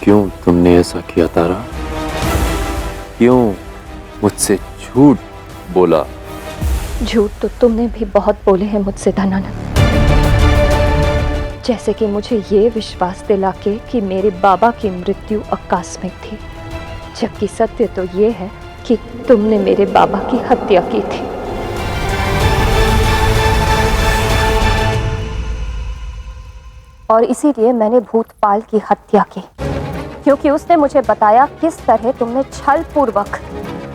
क्यों तुमने ऐसा किया तारा? क्यों मुझसे झूठ बोला? झूठ तो तुमने भी बहुत बोले हैं मुझसे धनानंद। जैसे कि मुझे ये विश्वास दिला के कि मेरे बाबा की मृत्यु आकस्मिक थी, जबकि सत्य तो ये है कि तुमने मेरे बाबा की हत्या की थी। और इसीलिए मैंने भूतपाल की हत्या की, क्योंकि उसने मुझे बताया किस तरह तुमने छल पूर्वक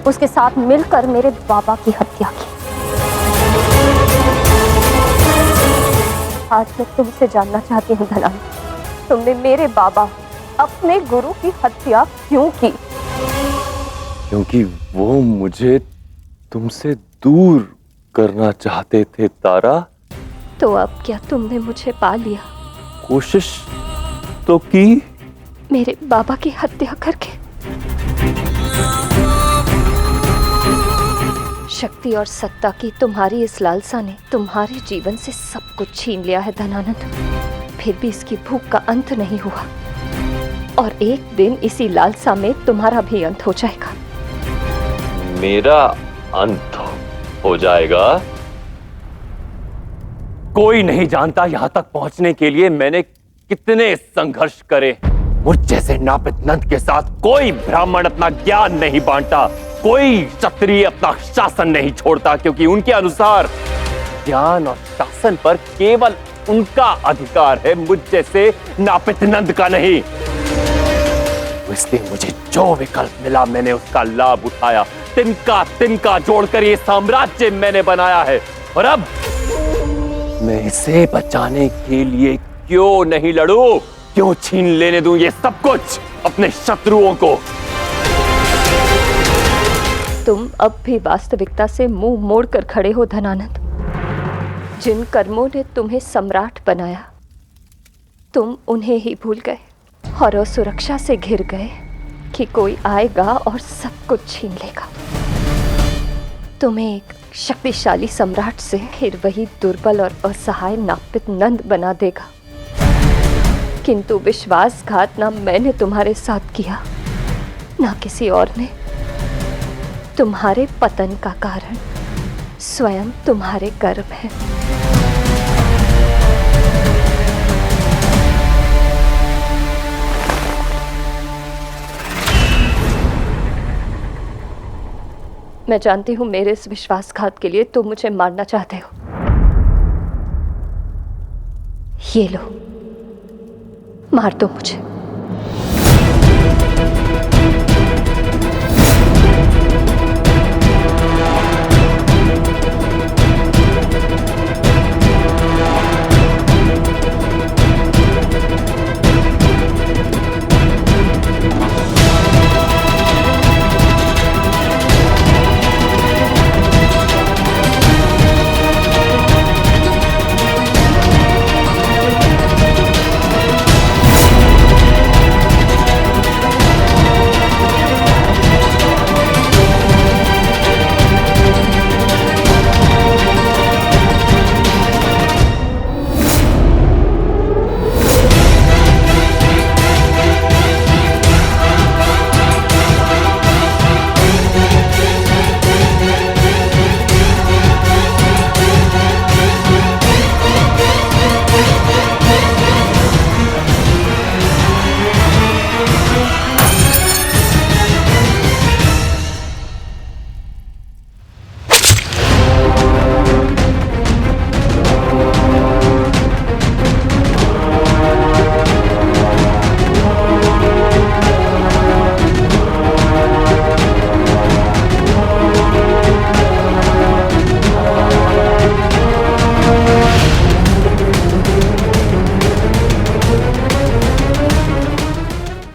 उसके साथ मिलकर मेरे बाबा की हत्या की। आज मैं तुमसे जानना चाहती हूँ धनानंद, तुमने मेरे बाबा अपने गुरु की हत्या क्यों की? क्योंकि वो मुझे तुमसे दूर करना चाहते थे तारा। तो अब क्या तुमने मुझे पा लिया? कोशिश तो की। मेरे बाबा की हत्या करके। शक्ति और सत्ता की तुम्हारी इस लालसा ने तुम्हारे जीवन से सब कुछ छीन लिया है धनानंद। फिर भी इसकी भूख का अंत नहीं हुआ, और एक दिन इसी लालसा में तुम्हारा भी अंत हो जाएगा। मेरा अंत हो जाएगा? कोई नहीं जानता यहां तक पहुंचने के लिए मैंने कितने संघर्ष करे। मुझ जैसे नापित नंद के साथ कोई ब्राह्मण अपना ज्ञान नहीं बांटता, कोई क्षत्रिय अपना शासन नहीं छोड़ता, क्योंकि उनके अनुसार ज्ञान और शासन पर केवल उनका अधिकार है, मुझ जैसे नापित नंद का नहीं। इसलिए मुझे जो विकल्प मिला मैंने उसका लाभ उठाया। तिनका तिनका जोड़कर ये साम्राज्य मैंने बनाया है, और अब मैं इसे बचाने के लिए क्यों नहीं लड़ूं? क्यों छीन लेने दूं ये सब कुछ अपने शत्रुओं को? तुम अब भी वास्तविकता से मुंह मोड़कर खड़े हो धनानंद। जिन कर्मों ने तुम्हें सम्राट बनाया, तुम उन्हें ही भूल गए और असुरक्षा से घिर गए कि कोई आएगा और सब कुछ छीन लेगा। तुम्हें एक शक्तिशाली सम्राट से फिर वही दुर्बल और असहाय नापित नंद बना देगा। किंतु विश्वासघात ना मैंने तुम्हारे साथ किया, ना किसी और ने। तुम्हारे पतन का कारण स्वयं तुम्हारे कर्म है। मैं जानती हूं मेरे इस विश्वासघात के लिए तुम मुझे मारना चाहते हो। ये लो, मार दो मुझे।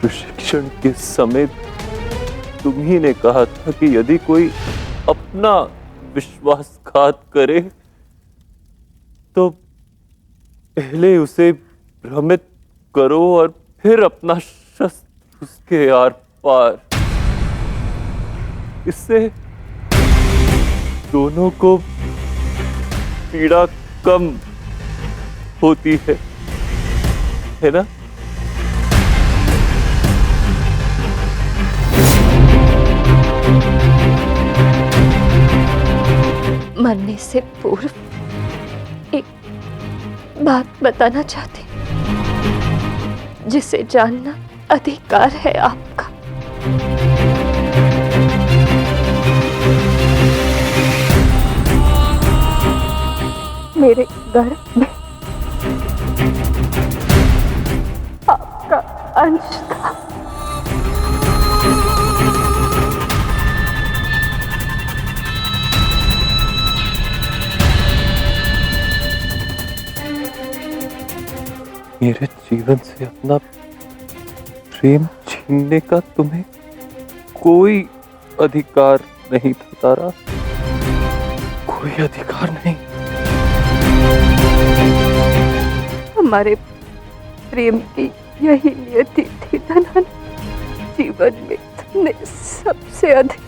प्रशिक्षण के समय तुम ही ने कहा था कि यदि कोई अपना विश्वासघात करे तो पहले उसे भ्रमित करो और फिर अपना शस्त्र उसके आर पार। इससे दोनों को पीड़ा कम होती है ना? मरने से पूर्व एक बात बताना चाहती हूँ, जिसे जानना अधिकार है आपका। मेरे गर्भ में आपका अंश था। मेरे जीवन से अपना प्रेम छीनने का तुम्हें कोई अधिकार नहीं था तारा, कोई अधिकार नहीं। हमारे प्रेम की यही नियति थी धनन। जीवन में तुमने सबसे अधिक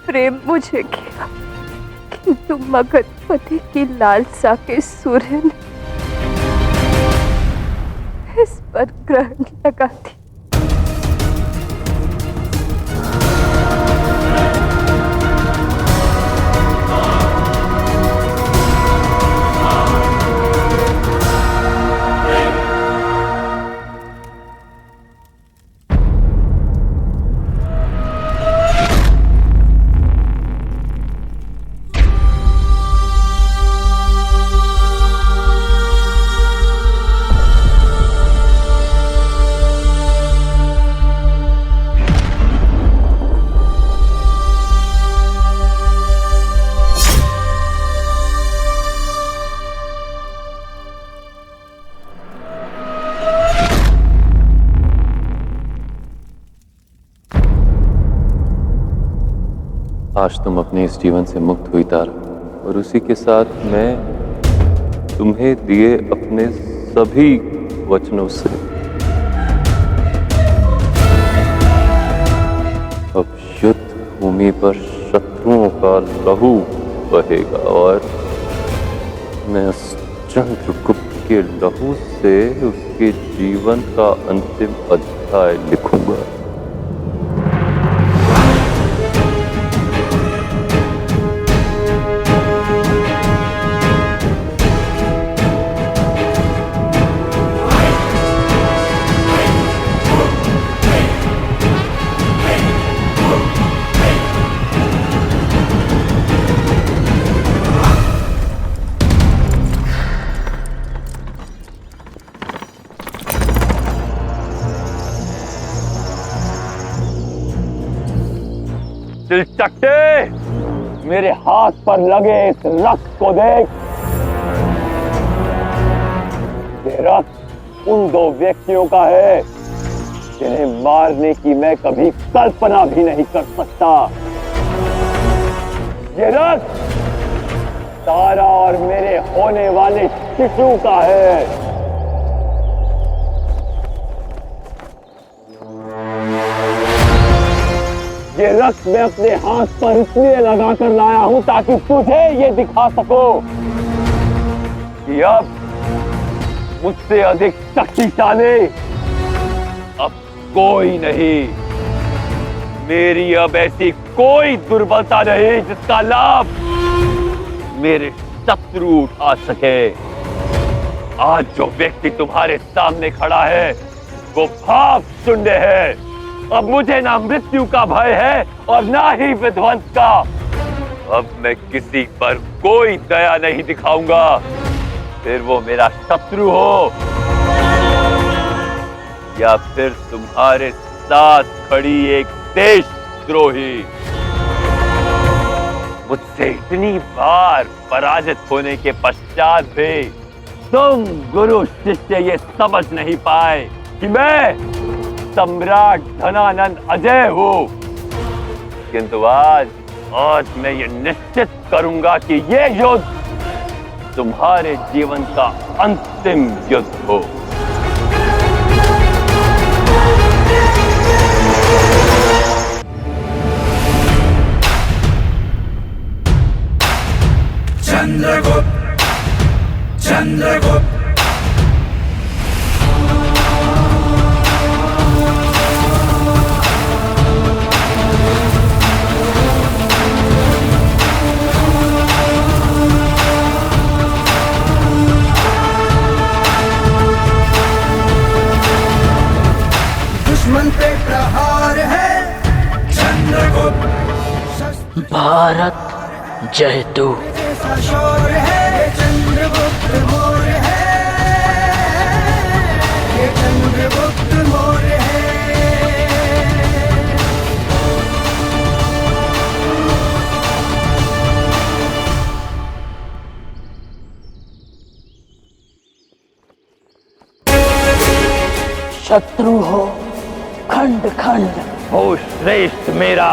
प्रेम मुझे किया, किंतु मगधपति की लालसा के सूर्य ने इस पर ग्रहण लगा दी। आज तुम अपने इस जीवन से मुक्त हुई तारा, और उसी के साथ मैं तुम्हें दिए अपने सभी वचनों से अब युद्ध भूमि पर शत्रुओं का लहू बहेगा, और मैं उस चंद्रगुप्त के लहू से उसके जीवन का अंतिम अध्याय लिखूंगा। दिलचट्टे, मेरे हाथ पर लगे इस रक्त को देख। ये रक्त उन दो व्यक्तियों का है जिन्हें मारने की मैं कभी कल्पना भी नहीं कर सकता। ये रक्त तारा और मेरे होने वाले शिशु का है। ये रक्त मैं अपने हाथ पर इसलिए लगा कर लाया हूं ताकि तुझे ये दिखा सको कि अब मुझसे अधिक शक्तिशाली अब कोई नहीं। मेरी अब ऐसी कोई दुर्बलता नहीं जिसका लाभ मेरे शत्रु उठा सके। आज जो व्यक्ति तुम्हारे सामने खड़ा है वो भाव शून्य है। अब मुझे ना मृत्यु का भय है और ना ही विध्वंस का। अब मैं किसी पर कोई दया नहीं दिखाऊंगा, फिर वो मेरा शत्रु हो या फिर तुम्हारे साथ खड़ी एक देशद्रोही। मुझसे इतनी बार पराजित होने के पश्चात भी तुम गुरु शिष्य ये समझ नहीं पाए कि मैं सम्राट धनानंद अजय हूं। किंतु आज मैं ये निश्चित करूंगा कि ये युद्ध तुम्हारे जीवन का अंतिम युद्ध हो। चंद्रगुप्त, चंद्रगुप्त। दुश्मन पे प्रहार है चंद्रगुप्त। भारत जय तू। जैसा शौर है चंद्रगुप्त मौर्य है, ये चंद्रगुप्त मौर्य है। शत्रु हो खंड खंड, हो श्रेष्ठ मेरा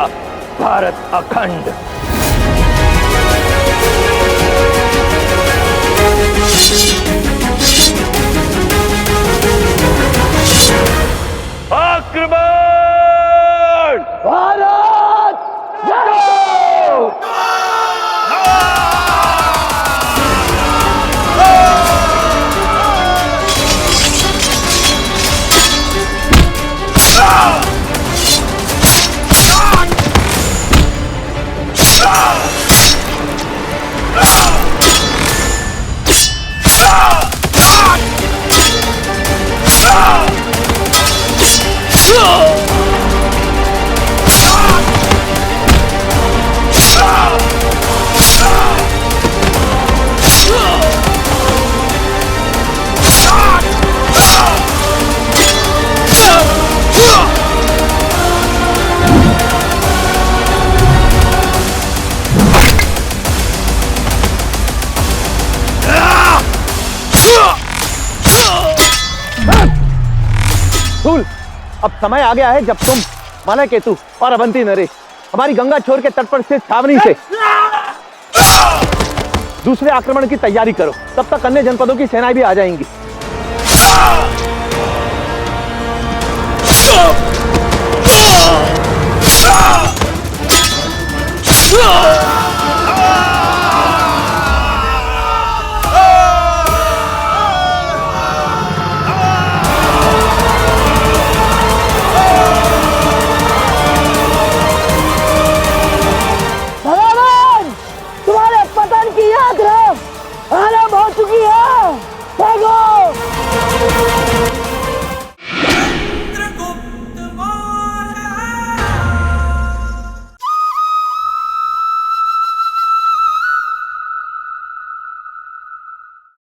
भारत अखंड। आक्रमण! भारत जय। धूल, अब समय आ गया है जब तुम माला केतु और अवंती नरेश हमारी गंगा छोर के तट पर स्थित छावनी से दूसरे आक्रमण की तैयारी करो। तब तक अन्य जनपदों की सेनाएं भी आ जाएंगी।